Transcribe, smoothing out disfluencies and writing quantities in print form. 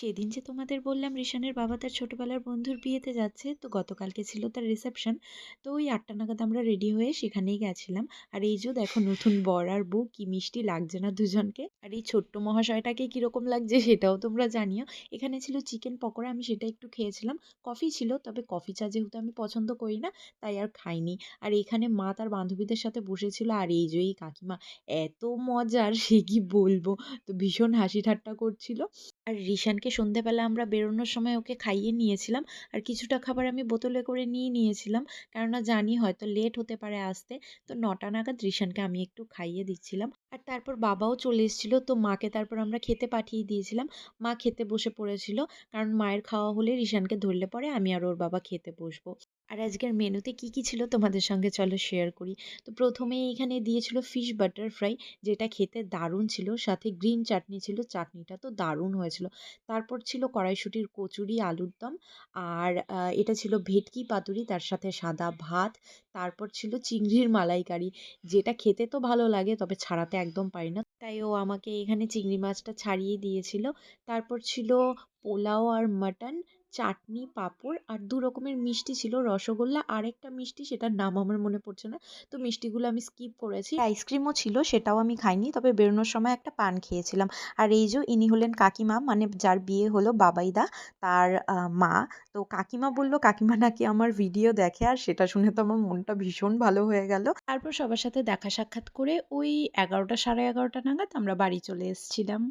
সেদিন যে তোমাদের বললাম রিশানের বাবা তার ছোটবেলার বন্ধুর বিয়েতে যাচ্ছে, তো গতকালকে ছিল তার রিসেপশন। তো ওই 8টা নাগাদ আমরা রেডি হয়ে সেখানেই গেছিলাম। আর এই যে দেখো নতুন বর আর বউ কি মিষ্টি লাগছে না দুজনকে, আর এই ছোট্ট মহাশয়টাকে কিরকম লাগছে সেটাও তোমরা জানিও। এখানে ছিল চিকেন পকোড়া, আমি সেটা একটু খেয়েছিলাম। কফি ছিল, তবে কফি চা যেহেতু আমি পছন্দ করি না তাই আর খাইনি। আর এখানে মা তার বান্ধবীদের সাথে বসেছিল, আর এই যে এই কাকিমা এত মজার সে কি বলবো। তো ভীষণ হাসি ঠাট্টা করছিল। আর রিশানকে সন্ধেবেলা আমরা বেরোনোর সময় ওকে খাইয়ে নিয়েছিলাম। আর কিছুটা খাবার আমি বোতলে করে নিয়ে নিয়েছিলাম, কেননা জানি হয়তো লেট হতে পারে আসতে। তো 9টা নাগাদ রিশানকে আমি একটু খাইয়ে দিচ্ছিলাম। আর তারপর বাবাও চলে এসেছিল, তো মাকে তারপর আমরা খেতে পাঠিয়ে দিয়েছিলাম। মা খেতে বসে পড়েছিল, কারণ মায়ের খাওয়া হলে রিশানকে ধরলে পরে আমি আর ওর বাবা খেতে বসবো। আর আজকের মেনুতে কি কি ছিল তোমাদের সঙ্গে চলো শেয়ার করি। তো প্রথমেই এখানে দিয়েছিল ফিশ বাটার ফ্রাই, যেটা খেতে দারুণ ছিল। সাথে গ্রিন চাটনি ছিল, চাটনিটা তো দারুণ হয়েছিল। তারপর ছিল কড়াইশুঁটির কচুরি, আলুর দম। আর এটা ছিল ভেটকি পাতুরি, তার সাথে সাদা ভাত। তারপর ছিল চিংড়ির মালাইকারি, যেটা খেতে তো ভালো লাগে তবে ছাড়াতে একদম পারি না, তাই ও আমাকে এখানে চিংড়ি মাছটা ছাড়িয়ে দিয়েছিল। তারপর ছিল পোলাও আর মাটন, চাটনি, পাঁপড় আর দু রকমের মিষ্টি ছিল, রসগোল্লা আর একটা মিষ্টি সেটার নাম আমার মনে পড়ছে না। তো মিষ্টিগুলো আমি স্কিপ করেছি। আইসক্রিমও ছিল, সেটাও আমি খাইনি, তবে বেরোনোর সময় একটা পান খেয়েছিলাম। আর এই যে ইনি হলেন কাকিমা, মানে যার বিয়ে হলো বাবাইদা, তার মা। তো কাকিমা বলল কাকিমা নাকি আমার ভিডিও দেখে, আর সেটা শুনে তো আমার মনটা ভীষণ ভালো হয়ে গেল। তারপর সবার সাথে দেখা সাক্ষাৎ করে ওই 11টা সাড়ে 11টা নাগাদ আমরা বাড়ি চলে এসেছিলাম।